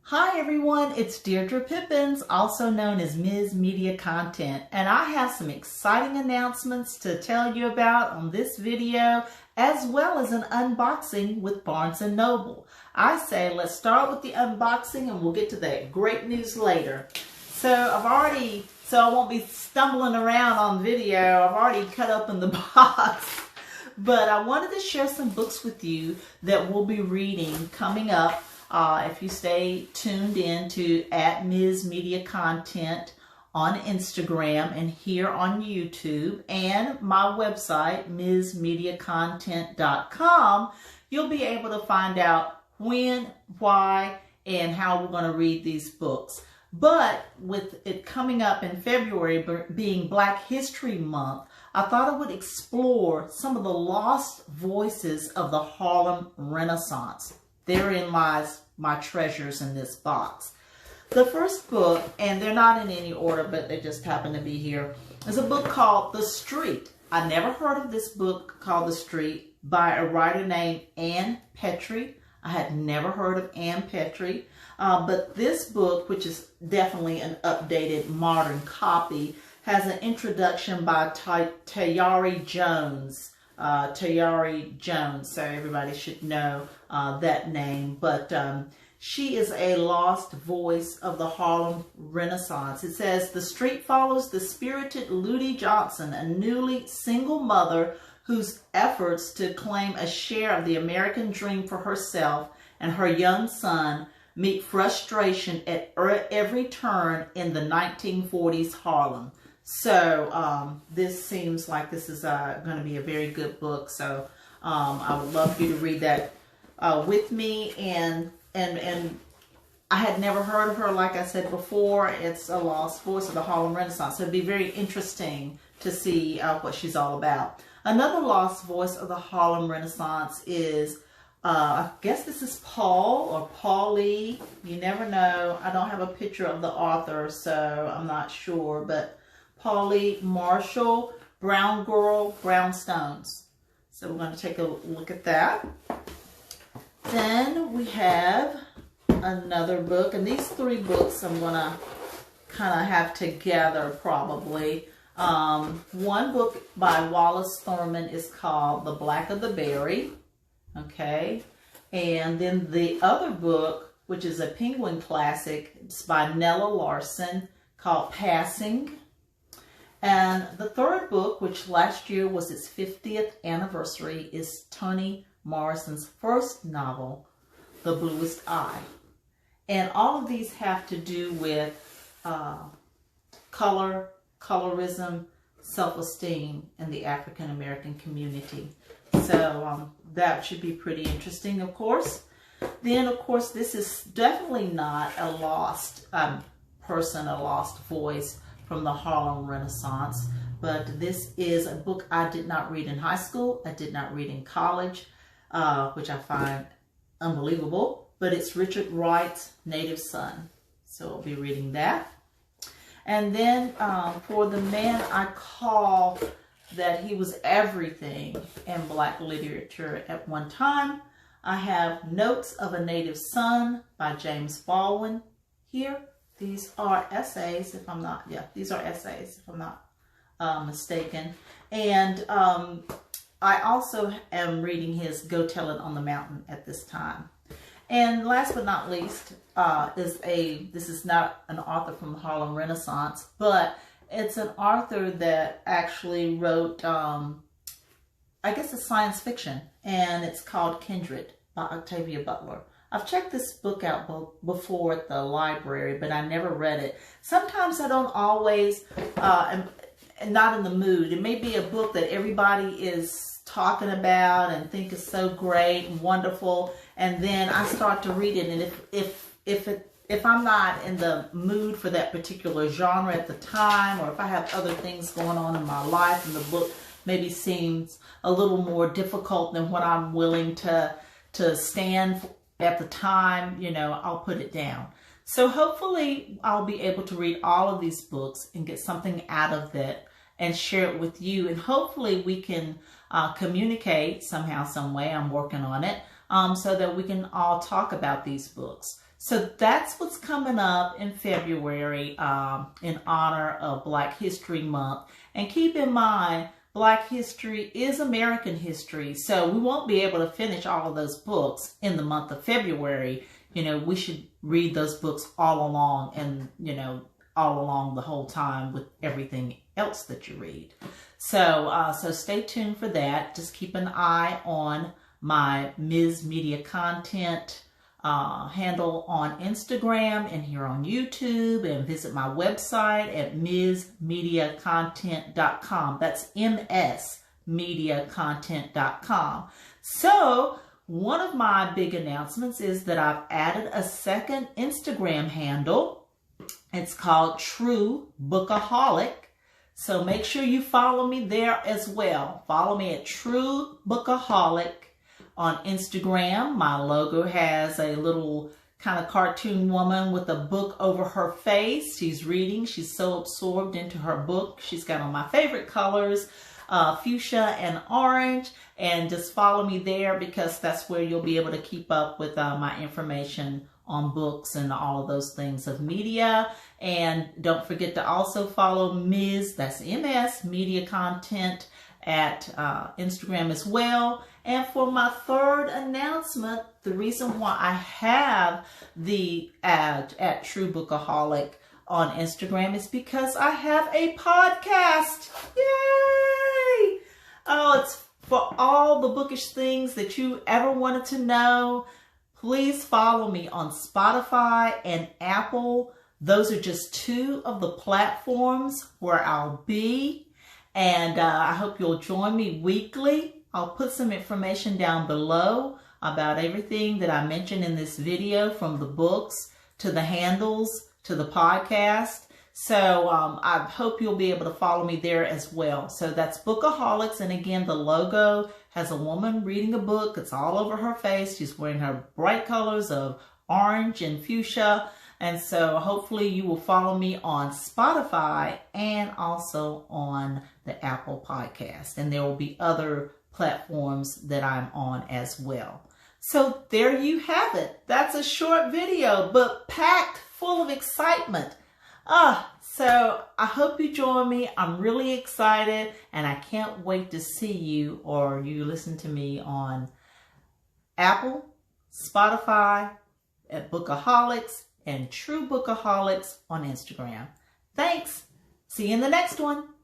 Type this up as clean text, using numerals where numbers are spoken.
Hi everyone, it's Deirdre Pippins, also known as Ms. Media Content, and I have some exciting announcements to tell you about on this video, as well as an unboxing with Barnes & Noble. I say let's start with the unboxing and we'll get to that great news later. So I won't be stumbling around on video, I've already cut open the box. But I wanted to share some books with you that we'll be reading coming up. If you stay tuned in to @Ms. Media Content on Instagram and here on YouTube and my website, msmediacontent.com, you'll be able to find out when, why, and how we're going to read these books. But with it coming up in February being Black History Month, I thought I would explore some of the lost voices of the Harlem Renaissance. Therein lies my treasures in this box. The first book, and they're not in any order, but they just happen to be here, is a book called The Street. I never heard of this book called The Street by a writer named Ann Petrie. I had never heard of Ann Petrie, but this book, which is definitely an updated modern copy, has an introduction by Tayari Jones. So everybody should know that name, but she is a lost voice of the Harlem Renaissance. It says, The Street follows the spirited Ludi Johnson, a newly single mother whose efforts to claim a share of the American dream for herself and her young son meet frustration at every turn in the 1940s Harlem. So this seems like this is going to be a very good book. So I would love for you to read that with me. And I had never heard of her, like I said before. It's a lost voice of the Harlem Renaissance. So it'd be very interesting to see what she's all about. Another lost voice of the Harlem Renaissance is, I guess this is Paul or Paulie. You never know. I don't have a picture of the author, so I'm not sure. But Paulie Marshall, Brown Girl, Brownstones. So we're going to take a look at that. Then we have another book, and these three books I'm going to kind of have together probably. One book by Wallace Thurman is called The Black of the Berry. Okay. And then the other book, which is a Penguin classic, it's by Nella Larson, called Passing. And the third book, which last year was its 50th anniversary, is Toni Morrison's first novel, The Bluest Eye. And all of these have to do with color, colorism, self-esteem in the African American community. So that should be pretty interesting, of course. Then, of course, this is definitely not a lost person, a lost voice from the Harlem Renaissance, but this is a book I did not read in high school. I did not read in college, which I find unbelievable, but it's Richard Wright's Native Son. So I'll be reading that. And then for the man I call that he was everything in Black literature at one time, I have Notes of a Native Son by James Baldwin here. These are essays, if I'm not, these are essays, if I'm not mistaken. And I also am reading his Go Tell It on the Mountain at this time. And last but not least, this is not an author from the Harlem Renaissance, but it's an author that actually wrote, I guess it's science fiction, and it's called Kindred by Octavia Butler. I've checked this book out before at the library, but I never read it. Sometimes I don't always, am not in the mood. It may be a book that everybody is talking about and think is so great and wonderful, and then I start to read it, and if I'm not in the mood for that particular genre at the time, or if I have other things going on in my life and the book maybe seems a little more difficult than what I'm willing to stand for at the time, you know, I'll put it down. So hopefully I'll be able to read all of these books and get something out of it and share it with you. And hopefully we can communicate somehow, some way. I'm working on it. so that we can all talk about these books. So that's what's coming up in February in honor of Black History Month. And keep in mind, Black history is American history, so we won't be able to finish all of those books in the month of February. You know, we should read those books all along and, you know, all along the whole time with everything else that you read. So, so stay tuned for that. Just keep an eye on my Ms. Media Content handle on Instagram and here on YouTube, and visit my website at msmediacontent.com. That's msmediacontent.com. So one of my big announcements is that I've added a second Instagram handle. It's called True Bookaholic. So make sure you follow me there as well. Follow me at True Bookaholic on Instagram. My logo has a little kind of cartoon woman with a book over her face. She's reading. She's so absorbed into her book. She's got on my favorite colors, fuchsia and orange. And just follow me there, because that's where you'll be able to keep up with my information on books and all of those things of media. And don't forget to also follow Ms. That's MS Media Content at Instagram as well. And for my third announcement, the reason why I have the ad at True Bookaholic on Instagram is because I have a podcast. Yay! Oh, it's for all the bookish things that you ever wanted to know. Please follow me on Spotify and Apple. Those are just two of the platforms where I'll be. And I hope you'll join me weekly. I'll put some information down below about everything that I mentioned in this video, from the books to the handles to the podcast. So I hope you'll be able to follow me there as well. So that's Bookaholics. And again, the logo has a woman reading a book. It's all over her face. She's wearing her bright colors of orange and fuchsia. And so hopefully you will follow me on Spotify and also on the Apple Podcast. And there will be other platforms that I'm on as well. So there you have it. That's a short video, but packed full of excitement. So I hope you join me. I'm really excited, and I can't wait to see you, or you listen to me on Apple, Spotify, at Bookaholics, and True Bookaholics on Instagram. Thanks. See you in the next one.